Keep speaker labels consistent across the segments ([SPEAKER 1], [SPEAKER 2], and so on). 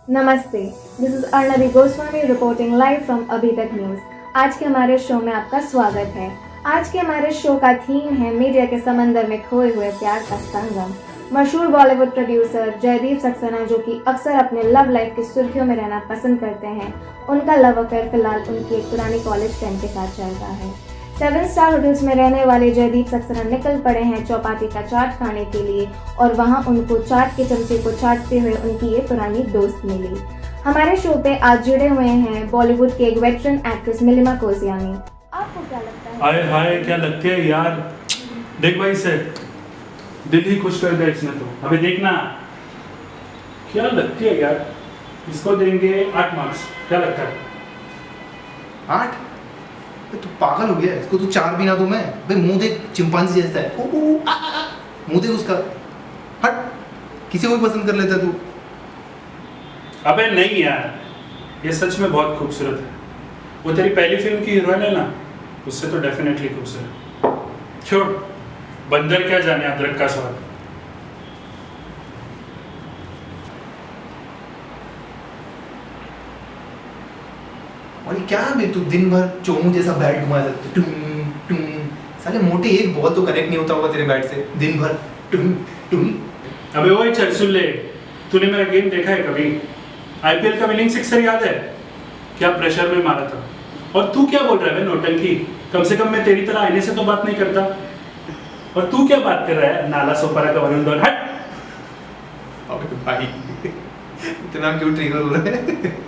[SPEAKER 1] नमस्ते, this is Arnavi Goswami reporting live from Abhi Tak news. आज के हमारे शो में आपका स्वागत है। आज के हमारे शो का थीम है मीडिया के समंदर में खोए हुए प्यार का संगम। मशहूर बॉलीवुड प्रोड्यूसर जयदीप सक्सेना, जो कि अक्सर अपने लव लाइफ की सुर्खियों में रहना पसंद करते हैं, उनका लव अफेयर फिलहाल उनकी एक पुरानी कॉलेज फ्रेंड के साथ चल रहा है। 7 स्टार होटल्स में रहने वाले जयदीप सक्सेना निकल पड़े हैं चौपाटी का चाट खाने के लिए, और वहां उनको चाट के चमचे को चाटते हुए उनकी ये पुरानी दोस्त मिली। हमारे शो पे आज जुड़े हुए हैं बॉलीवुड के एक वेटरन एक्ट्रेस मिलिमा कोसियानी। आपको क्या लगता है?
[SPEAKER 2] हाय हाय, क्या लगती है यार। देख भाई से दिल ही खुश कर दिया इसने तो। अबे देखना क्या लगती है यार। इसको देंगे 8 मार्क्स। क्या लगता है?
[SPEAKER 3] 8? तू पागल हो गया है। इसको तू 4 भी ना दूं मैं। भाई मुंह देख, चिंपांजी जैसा है। मुंह देख उसका। हट, किसी को भी पसंद कर लेता तू।
[SPEAKER 2] अबे नहीं यार, ये सच में बहुत खूबसूरत है। वो तेरी पहली फिल्म की हीरोइन है ना, उससे तो डेफिनेटली खूबसूरत। छोड़, बंदर क्या जाने अदरक का स्वाद।
[SPEAKER 3] और ये क्या है तू दिन भर चोमू जैसा बैट घुमा सकते। टुम टुम। साले मोटे एक बॉल तो कनेक्ट नहीं होता होगा तेरे बैट से दिन भर। टुम टुम।
[SPEAKER 2] अबे वही चल सुन ले, तूने मेरा गेम देखा है कभी? आईपीएल का विनिंग सिक्सर याद है? क्या प्रेशर में मारा था। और तू क्या बोल रहा है बे नौटंकी? कम से कम मैं तेरी तरह आईने से तो बात नहीं करता। और तू क्या बात कर रहा है नाला सोपारा का वरुण धवन। हट।
[SPEAKER 3] अबे भाई इतना क्यों ट्रिगर हो रहा है?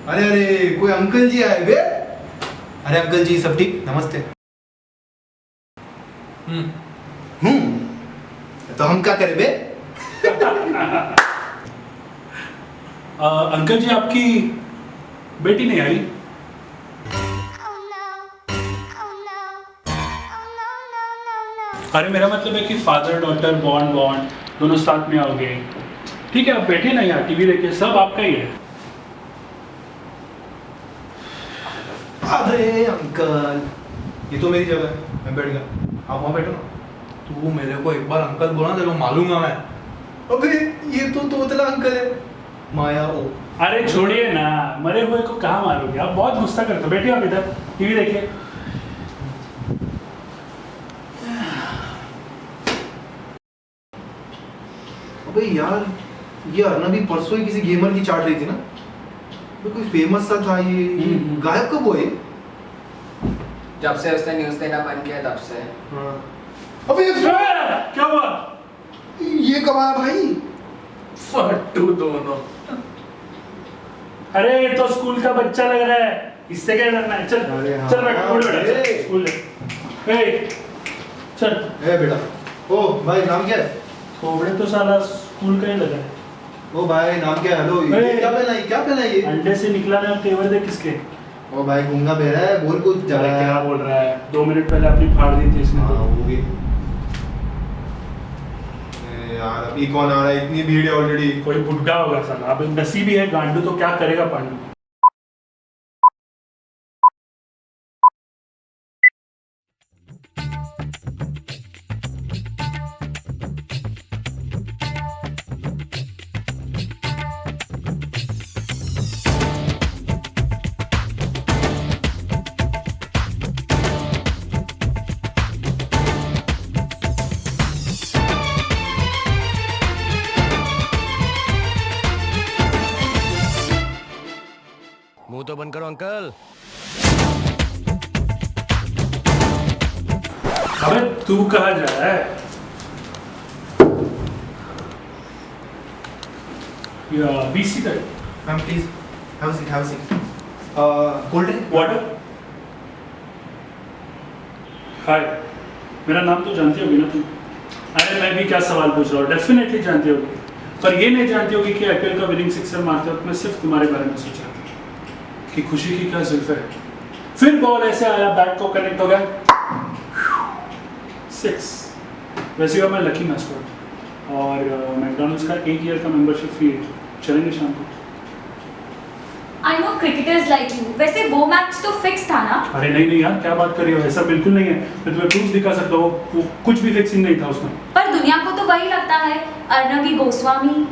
[SPEAKER 3] अरे अरे, कोई अंकल जी आए बे। अरे अंकल जी, सब ठीक? नमस्ते। तो हम क्या करें बे?
[SPEAKER 2] अंकल जी, आपकी बेटी नहीं आई? अरे मेरा मतलब है कि फादर डॉटर बॉन्ड दोनों साथ में आओगे। ठीक है, आप बैठे ना यहाँ, टीवी देखिए, सब आपका ही है।
[SPEAKER 3] अरे अंकल, ये तो मेरी जगह है, मैं बैठ गया। आप वहाँ बैठो ना।
[SPEAKER 4] तू मेरे को एक बार अंकल बोला, तेरे को मालूंगा मैं।
[SPEAKER 3] अबे ये तो तोतला अंकल है। माया ओ।
[SPEAKER 2] अरे छोड़िए ना, मरे हुए को कहाँ मारोगे? आप बहुत गुस्सा करते हो। बैठिए आप इधर, टीवी देखिए।
[SPEAKER 3] अबे यार, ये अर्नवी परसों ही किसी गेमर की चाट रही थी ना। कोई फेमस सा था ये गायब कब हुआ ये?
[SPEAKER 5] जब से उसने न्यूज़ देना बंद किया तब से।
[SPEAKER 3] हाँ। अबे
[SPEAKER 2] क्या हुआ?
[SPEAKER 3] ये कब आया भाई?
[SPEAKER 4] फट्टू दोनों।
[SPEAKER 2] अरे तो स्कूल का बच्चा लग रहा है, इससे क्या डरना है? चल
[SPEAKER 3] अरे हाँ।
[SPEAKER 2] चल बैठ, उठ बैठ, चल, स्कूल ले। ए, चल।
[SPEAKER 3] ए बेटा। ओ भाई, नाम क्या है?
[SPEAKER 2] थोबड़े तो साला स्कूल का ही लगा है।
[SPEAKER 3] ओ भाई, नाम क्या है? हेलो, ये क्या पहना है? क्या पहना है ये?
[SPEAKER 2] अंडे से निकला ना तेवर दे किसके?
[SPEAKER 3] ओ भाई, गूंगा बहरा है, बोल कुछ
[SPEAKER 2] अरे
[SPEAKER 3] जरा।
[SPEAKER 2] क्या बोल रहा है? 2 मिनट पहले अपनी फाड़ दी थी इसने
[SPEAKER 3] हाँ,
[SPEAKER 2] तो।
[SPEAKER 3] वो भी। यार अभी कौन आ रहा है? इतनी भीड़ है ऑलरेडी।
[SPEAKER 2] कोई बुड्ढा होगा साला। अब नसीब ही है गांडू, तो क्या करेगा पांडू।
[SPEAKER 6] मुंह तो बंद करो अंकल।
[SPEAKER 2] अबे तू कहाँ जा रहा है? या be seated.
[SPEAKER 3] Ma'am please have a seat, have a seat. Cold drink,
[SPEAKER 2] water. Hi, मेरा नाम तो जानती होगी ना तुम? अरे मैं भी क्या सवाल पूछ रहा हूँ, डेफिनेटली जानती होगी। पर ये नहीं जानती होगी कि आईपीएल का विनिंग सिक्सर मारते वक्त मैं सिर्फ तुम्हारे बारे में सोच रहा था कि खुशी की क्या जुल्फ है। फिर बॉल ऐसे आया, बैट को कनेक्ट हो गया, 6। वैसे हुआ मैं लकी मैस्कॉट और मैकडॉनल्ड्स का 1 ईयर का मेंबरशिप फी है, चलेंगे शाम को।
[SPEAKER 7] I know cricketers like you. वैसे वो मैच तो फिक्स था ना?
[SPEAKER 2] अरे नहीं नहीं यार, क्या बात कर रही हो, ऐसा बिल्कुल नहीं है। मैं तुम्हें प्रूफ दिखा सकता हूँ, वो कुछ भी फिक्सिंग नहीं था उसमें।
[SPEAKER 7] पर दुनिया को तो वही लगता है, अर्नबी गोस्वामी।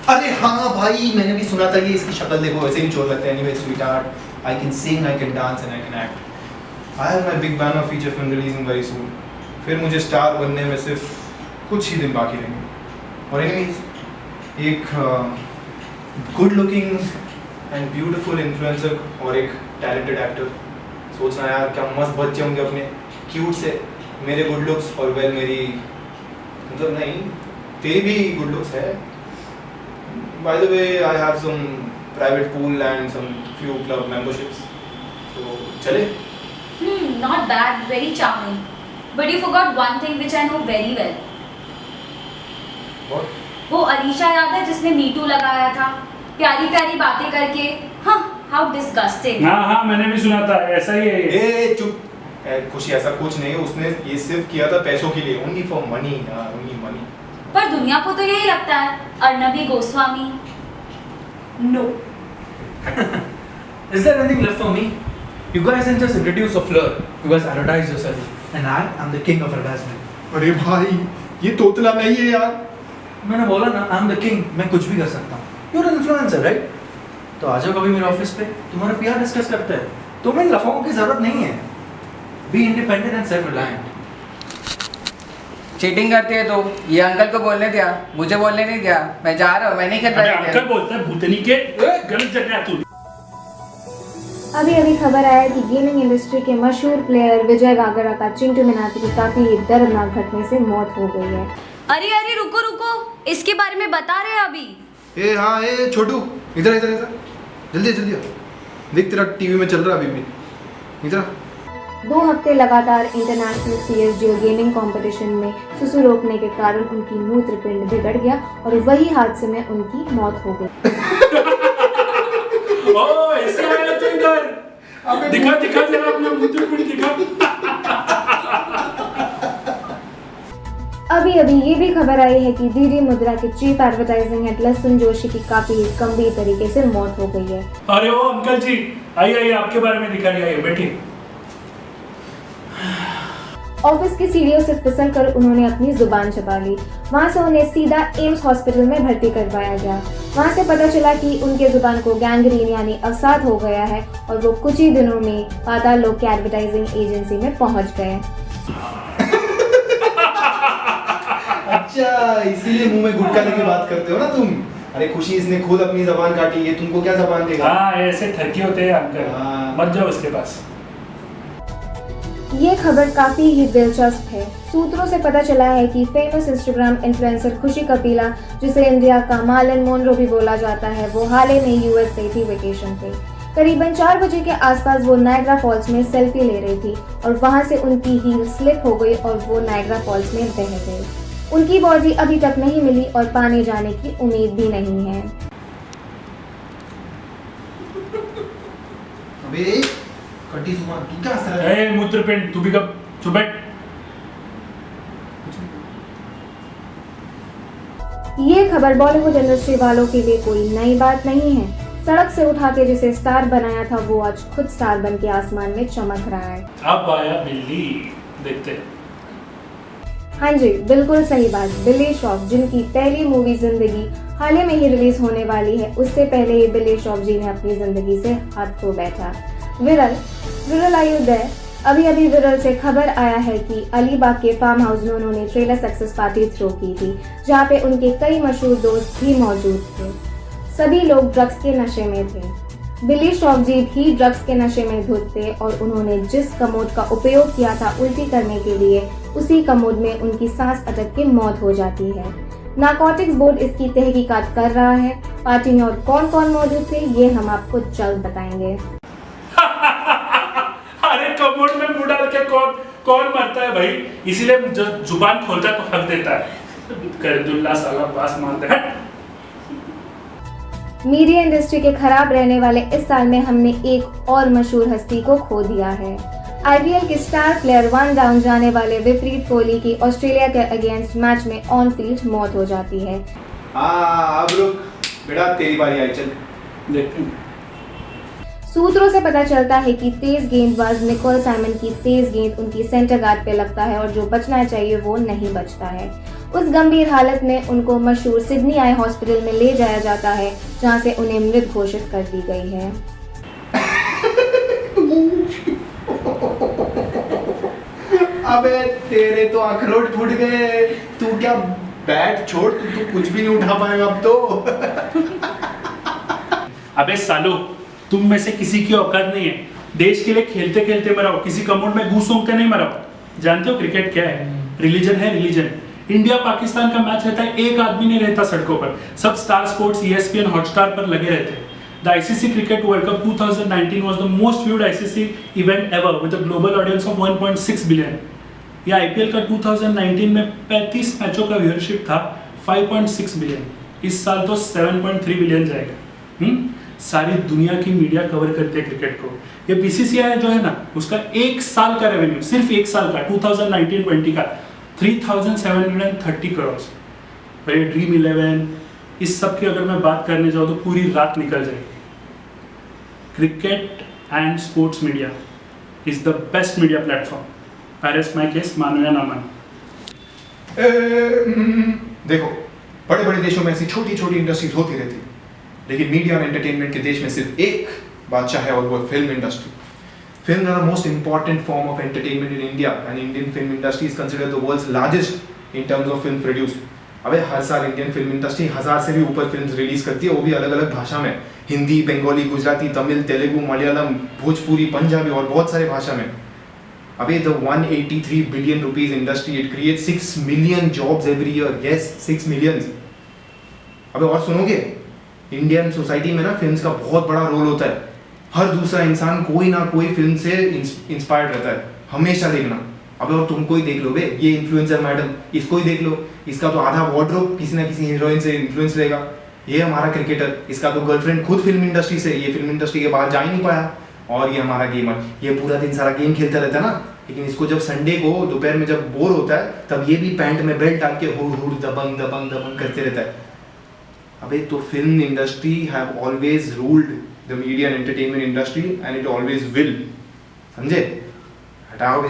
[SPEAKER 3] अरे हाँ भाई, मैंने भी सुना था कि इसकी शक्ल देखो वैसे ही चोर लगता है। Anyway sweetheart, I can sing, I can dance and I can act. I have my big banner feature film releasing very soon. फिर मुझे स्टार बनने में सिर्फ कुछ ही दिन बाकी रहेंगे। और एनीवेज, एक good looking and beautiful influencer और एक टैलेंटेड एक्टर, सोचना यार क्या मस्त बच्चे होंगे अपने क्यूट से। मेरे गुड लुक्स और वेल मेरी, मतलब नहीं, तेरी भी गुड लुक्स है। By the way, I have some private pool and some few club memberships. So, चले?
[SPEAKER 7] Not bad, very charming. But you forgot one thing which I know very well.
[SPEAKER 3] What?
[SPEAKER 7] वो अलीशा याद है जिसने me too लगाया था, प्यारी प्यारी बातें करके। हाँ, how disgusting.
[SPEAKER 2] हाँ, मैंने भी सुना था, ऐसा ही है ये।
[SPEAKER 3] ए चुप, खुशी ऐसा कुछ नहीं है। उसने ये सिर्फ किया था पैसों के लिए, only for money, only money.
[SPEAKER 7] पर दुनिया को तो यही लगता है, अर्नबी Goswami. No.
[SPEAKER 4] Is there anything left for me? You guys can just introduce a flirt. You guys advertise yourself. And I am the king of advertisement.
[SPEAKER 3] अरे भाई, ये तोतला नहीं है यार।
[SPEAKER 4] मैंने बोला ना, I am the king. मैं कुछ भी कर सकता हूँ. You're an influencer, right? तो आ जाओ कभी मेरे ऑफिस पे, तुम्हारा PR डिस्कस करते हैं। तुम्हें इन लफाओं की जरूरत नहीं है। Be independent and self-reliant.
[SPEAKER 5] Cheating करती है तो ये अंकल को बोलने दिया, मुझे बोलने नहीं दिया। मैं जा रहा हूँ, मैं नहीं खेल
[SPEAKER 2] अबे
[SPEAKER 5] रहा।
[SPEAKER 2] अंकल बोलता है भूतनी के, गलत जगह है तू।
[SPEAKER 1] अभी अभी खबर आया कि गेमिंग इंडस्ट्री के मशहूर प्लेयर विजय गागरा का चिंटू मिनाती की काफी दर्दनाक घटने से मौत हो गई है।
[SPEAKER 7] अरे अरे रुको रुको, इसके बारे में बता रहे हैं अभी।
[SPEAKER 3] ए हाँ, ए छोटू, इधर इधर इधर, जल्दी जल्दी आ। देख तेरा टीवी में चल रहा है अभी भी, इधर।
[SPEAKER 1] 2 हफ्ते लगातार इंटरनेशनल CSGO गेमिंग कंपटीशन में सुसु रोकने के कारण उनकी मूत्रपिंड बिगड़ गया और वही हादसे में उनकी मौत हो गई।
[SPEAKER 2] ओ ऐसे आया तू इधर, दिखा जरा अपना मूत्रपिंड दिखा।
[SPEAKER 1] अभी अभी ये भी खबर आई है कि डीडी मुद्रा के चीफ एडवर्टाइजिंग हेड लसन जोशी की काफी गंभीर तरीके से मौत हो गई है।
[SPEAKER 2] अरे ओ अंकल जी, आइए आपके बारे में दिखा रही है, बैठिए।
[SPEAKER 1] ऑफिस की सीढ़ियों से फिसल कर उन्होंने अपनी जुबान छुपा ली। वहां से उन्हें सीधा एम्स हॉस्पिटल में भर्ती करवाया गया। वहां से पता चला कि उनके जुबान को गैंग्रीन यानी अवसाद हो गया है और वो कुछ ही दिनों में पाताल लोक की एडवर्टाइजिंग एजेंसी में पहुंच गए।
[SPEAKER 3] अच्छा, इसीलिए मुंह में गुटखा लेके बात करते हो ना तुम। अरे खुशी, इसने खुद अपनी जबान काटी है, तुमको क्या जबान देगा?
[SPEAKER 2] हाँ, ऐसे ठरकी होते हैं अंकल,
[SPEAKER 3] हाँ।
[SPEAKER 2] मत जाओ उसके पास।
[SPEAKER 1] ये खबर काफी ही दिलचस्प है। सूत्रों से पता चला है कि फेमस इंस्टाग्राम इन्फ्लुएंसर खुशी कपिला, जिसे इंडिया का मार्लन मोनरो भी बोला जाता है, वो हाल ही में US गई थी वेकेशन पे। करीबन 4 बजे के आसपास वो नायग्रा फॉल्स में सेल्फी ले रही थी और वहां से उनकी हील स्लिप हो गई और वो नायग्रा फॉल्स में बह गई। उनकी बॉडी अभी तक नहीं मिली और पाने जाने की उम्मीद भी नहीं है।
[SPEAKER 3] अबे कटी जुबान, तू क्या हंस रहा है?
[SPEAKER 2] ए मूत्रपिंड, तू भी कब चुप बैठ।
[SPEAKER 1] ये खबर बॉलीवुड इंडस्ट्री वालों के लिए कोई नई बात नहीं है। सड़क से उठा के जिसे स्टार बनाया था वो आज खुद स्टार बन के आसमान में चमक रहा है।
[SPEAKER 2] अब आया बिल्ली, देखते हैं।
[SPEAKER 1] हाँ जी, बिल्कुल सही बात। बिली श्रॉफ, जिनकी पहली मूवी जिंदगी हाल ही में ही रिलीज होने वाली है, उससे पहले ही बिली श्रॉफ जी ने अपनी जिंदगी से हाथ धो बैठा। विरल आयुध है। अभी अभी विरल से खबर आया है कि अलीबाग के फार्म हाउस में उन्होंने ट्रेलर सक्सेस पार्टी थ्रो की थी, जहाँ पे उनके कई मशहूर दोस्त भी मौजूद थे। सभी लोग ड्रग्स के नशे में थे। बिली श्रॉफ जी भी ड्रग्स के नशे में धुत थे और उन्होंने जिस कमोड का उपयोग किया था उल्टी करने के लिए, उसी कमोड में उनकी सांस अटक के मौत हो जाती है। नारकोटिक्स बोर्ड इसकी तहकीकात कर रहा है। पार्टी में और कौन कौन मौजूद थे ये हम आपको जल्द बताएंगे।
[SPEAKER 2] अरे कमोड में मुंह डाल के कौन मरता है भाई, इसीलिए जो जुबान खोलता है तो हक देता है। करदुल्ला साला बास मारता है।
[SPEAKER 1] मीडिया इंडस्ट्री के खराब रहने वाले इस साल में हमने एक और मशहूर हस्ती को खो दिया है। आईपीएल के स्टार प्लेयर वन डाउन जाने वाले विपरीत कोहली की ऑस्ट्रेलिया के अगेंस्ट मैच में ऑन फील्ड मौत हो जाती है।
[SPEAKER 3] हाँ अब रुक बेटा, तेरी बारी आई, चल
[SPEAKER 2] देखते हैं।
[SPEAKER 1] सूत्रों से पता चलता है कि तेज गेंदबाज निकोल साइमन की तेज गेंद उनकी सेंटर गार्ड पे लगता है और जो बचना चाहिए वो नहीं बचता है। उस गंभीर हालत में उनको मशहूर सिडनी आई हॉस्पिटल में ले जाया जाता है, जहां से उन्हें मृत घोषित कर दी गई है।
[SPEAKER 3] अबे तेरे तो अखरोट फूट गए, तू क्या बैट छोड़, तू कुछ भी नहीं उठा पाएगा अब तो।
[SPEAKER 2] अबे सालो, तुम में से किसी की औकात नहीं है। देश के लिए खेलते खेलते मरा हो, किसी कमोड में घूस सूंघ के नहीं मरा हो। जानते हो क्रिकेट क्या है? रिलीजन है, रिलीजन। इंडिया पाकिस्तान का मैच रहता है, एक आदमी नहीं रहता सड़कों पर, सब स्टार स्पोर्ट्स ESPN हॉटस्टार पर लगे रहते हैं। The ICC Cricket World Cup 2019 was the most viewed ICC event ever with a global audience of 1.6 billion. ये IPL का 2019 में 35 मैचों का व्यूअरशिप था 5.6 बिलियन। इस साल तो 7.3 बिलियन जाएगा। सारी दुनिया की मीडिया कवर करती है क्रिकेट को। ये BCCI जो है ना, उसका एक साल का रेवेन्यू, सिर्फ एक साल का 2019-20 का 3,730 करोड़। ये ड्रीम 11 इस सब की अगर मैं बात करने जाऊँ तो पूरी रात निकल जाएगी। Cricket and sports media is the best media platform. I rest my case, मानो या ना मानो।
[SPEAKER 3] देखो, बड़े बड़े देशों में ऐसी छोटी छोटी इंडस्ट्रीज होती रहती, लेकिन मीडिया और एंटरटेनमेंट के देश में सिर्फ एक बादशाह है और वो film industry. Films are the most important form of entertainment in India, and Indian film industry is considered the world's largest in terms of film produced. अबे हर साल इंडियन फिल्म इंडस्ट्री 1000 से भी ऊपर फिल्म्स रिलीज करती है, वो भी अलग अलग भाषा में, हिंदी, बंगाली, गुजराती, तमिल, तेलुगु, मलयालम, भोजपुरी, पंजाबी और बहुत सारे भाषा में। अबे the 183 billion rupees industry, it creates 6 million jobs every year. Yes, 6 million. अबे और सुनोगे, इंडियन सोसाइटी में ना फिल्म्स का बहुत बड़ा रोल होता है। हर दूसरा इंसान कोई ना कोई फिल्म से इंस्पायर्ड रहता है, हमेशा देखना। अबे और तुमको ही देख लो बे, ये इन्फ्लुएंसर मैडम, इसको ही देख लो, इसका तो आधा वार्डरोब किसी ना किसी हीरोइन से इन्फ्लुएंस रहेगा। ये हमारा क्रिकेटर, इसका तो गर्लफ्रेंड खुद फिल्म इंडस्ट्री से, ये फिल्म इंडस्ट्री के बाहर जा ही नहीं पाया। और ये हमारा गेमर, ये पूरा दिन सारा गेम खेलता रहता है ना, लेकिन इसको जब संडे को दोपहर में जब बोर होता है, तब ये भी पैंट में बेल्ट डाल के हुड़ हुड़ दबंग दबंग दबंग करते रहता है। अबे तो film industry have always ruled the media and entertainment industry and it always will. समझे? हटाओ बे।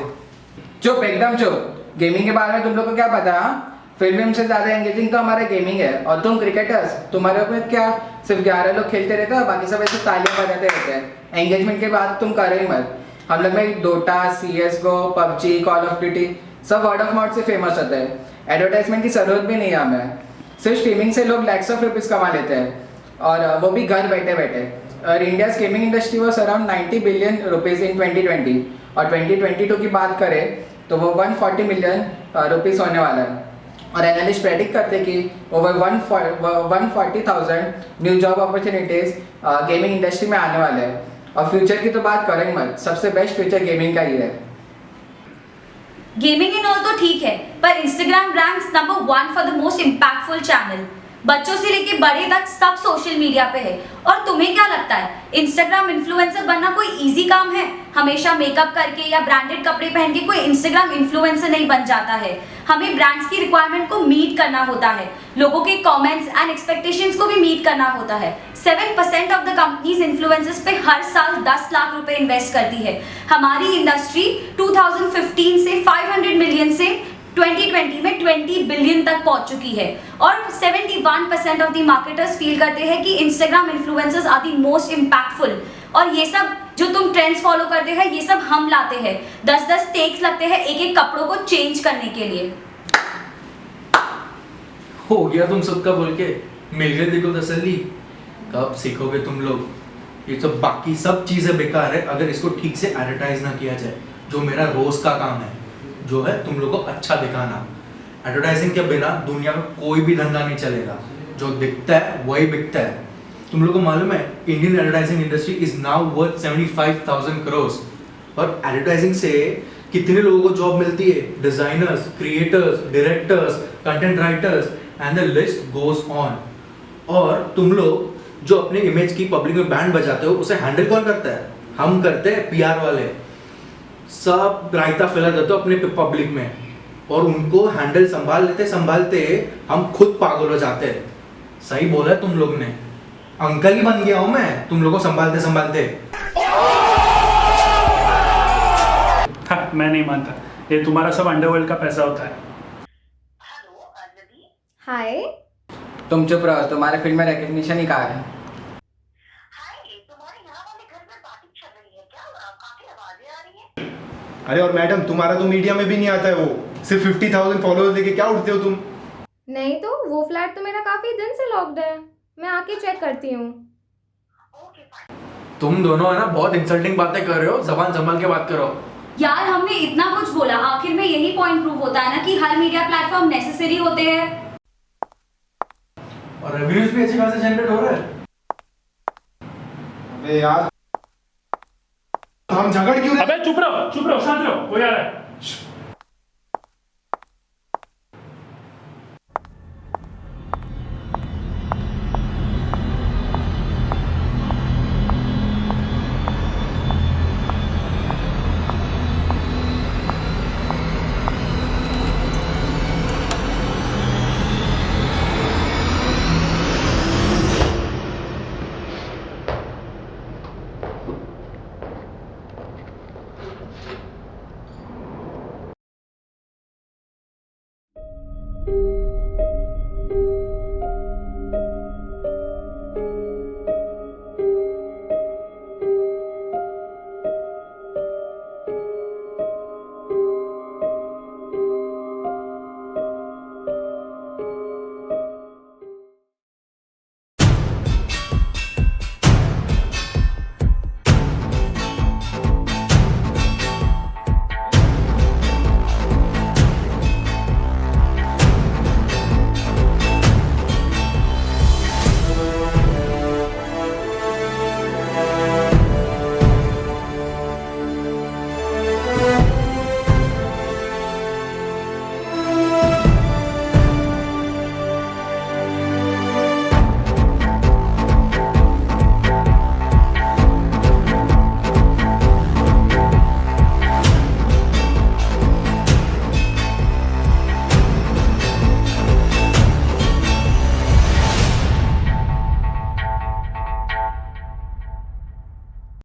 [SPEAKER 5] चुप, एकदम चुप। गेमिंग के बारे में तुम लोग को क्या पता? फिल्म से ज्यादा एंगेजिंग तो हमारा गेमिंग है। और तुम क्रिकेटर्स, तुम्हारे ऊपर क्या सिर्फ 11 लोग खेलते रहते हैं और बाकी सब ऐसे तालियां बजाते रहते हैं। एंगेजमेंट के बाद तुम करो ही मत। हम लोग में Dota, CSGO, PUBG, call of duty सब वर्ड ऑफ माउथ से फेमस होता है। एडवर्टाइजमेंट की जरूरत भी नहीं है हमें। सिर्फ स्ट्रीमिंग से लोग लैक्स ऑफ रुपीज कमा लेते हैं, और वो भी घर बैठे बैठे। और India's gaming industry was around 90 billion rupees in 2020, और 2022 की बात करें तो वो 140 मिलियन रुपीस होने वाला है। और एनालिस्ट प्रेडिक्ट करते हैं कि over 140,000 new job opportunities gaming industry में आने वाले हैं। और फ्यूचर की तो बात करें मत, सबसे बेस्ट फ्यूचर गेमिंग का ही है।
[SPEAKER 7] गेमिंग इन ऑल तो ठीक है, पर Instagram ranks number 1 for the most impactful channel. बच्चों से लेके बड़े तक सब सोशल मीडिया पे है। और तुम्हें क्या लगता है, इंस्टाग्राम इन्फ्लुएंसर बनना कोई इजी काम है? हमेशा मेकअप करके या ब्रांडेड कपड़े पहन के कोई इंस्टाग्राम इन्फ्लुएंसर नहीं बन जाता है। हमें ब्रांड्स की रिक्वायरमेंट को मीट करना होता है, लोगों के कमेंट्स एंड एक्सपेक्टेशंस को भी मीट करना होता है। 7% ऑफ द कंपनीज इन्फ्लुएंसर्स पे हर साल 10 लाख रुपए इन्वेस्ट करती है। हमारी इंडस्ट्री 2015 से 500 मिलियन से 2020 में 20 बिलियन तक पहुंच चुकी है। और 71% ऑफ द मार्केटर्स फील करते हैं कि Instagram influencers are the most impactful. और ये सब जो तुम ट्रेंड्स फॉलो करते हैं, ये सब हम लाते हैं। 10-10 टेक्स लगते हैं एक एक कपड़ों को चेंज करने के लिए।
[SPEAKER 4] हो गया तुम सबका बोल के, मिल गए देखो तसल्ली। कब सीखोगे तुम लोग? ये सब बाकी सब चीजें बेकार है अगर इसको ठीक से एडवर्टाइज ना किया जाए, जो मेरा रोज का काम है, जो है तुम लोग को अच्छा दिखाना। एडवर्टाइजिंग के बिना दुनिया में कोई भी धंधा नहीं चलेगा, जो दिखता है वही बिकता है। तुम लोग को मालूम है Indian advertising industry is now worth 75,000 crore. और एडवर्टाइजिंग से कितने लोगों को जॉब मिलती है? Designers, creators, directors, content writers and the list goes on. और तुम लोग जो अपने इमेज की पब्लिक में बैंड बजाते हो, उसे हैंडल कौन करता है? हम करते हैं, PR वाले। सब रायता फैला देते हो अपने पब्लिक में, और उनको हैंडल संभालते संभालते हम खुद पागल हो जाते हैं। सही बोला है तुम लोग ने, अंकल ही बन गया हूं मैं तुम लोगों को संभालते संभालते।
[SPEAKER 2] हाँ, मैं नहीं मानता, ये तुम्हारा सब अंडरवर्ल्ड का पैसा होता है।
[SPEAKER 1] हाय।
[SPEAKER 5] तुम चुप रहो, तुम्हारे फील्ड में रिकग्निशन ही कहाँ है?
[SPEAKER 3] अरे और मैडम, तुम्हारा तो मीडिया में भी नहीं आता है वो, सिर्फ 50,000 फॉलोअर्स लेके क्या उठते हो तुम?
[SPEAKER 1] नहीं तो वो फ्लैट तो मेरा काफी दिन से लॉक्ड है, मैं आके चेक करती हूँ।
[SPEAKER 4] तुम दोनों है ना बहुत इंसल्टिंग बातें कर रहे हो, जबान संभाल के बात करो।
[SPEAKER 7] यार हमने इतना कुछ बोला, आखिर में यही पॉइंट प्रूव होता है ना कि हर मीडिया प्लेटफॉर्म नेसेसरी होते हैं।
[SPEAKER 4] और रिव्यूज भी अच्छे खासे जनरेट हो रहे हैं।
[SPEAKER 3] अबे यार, हम झगड़ क्यों रहे?
[SPEAKER 2] अबे चुप रहो, शांत रहो, कोई आ रहा है।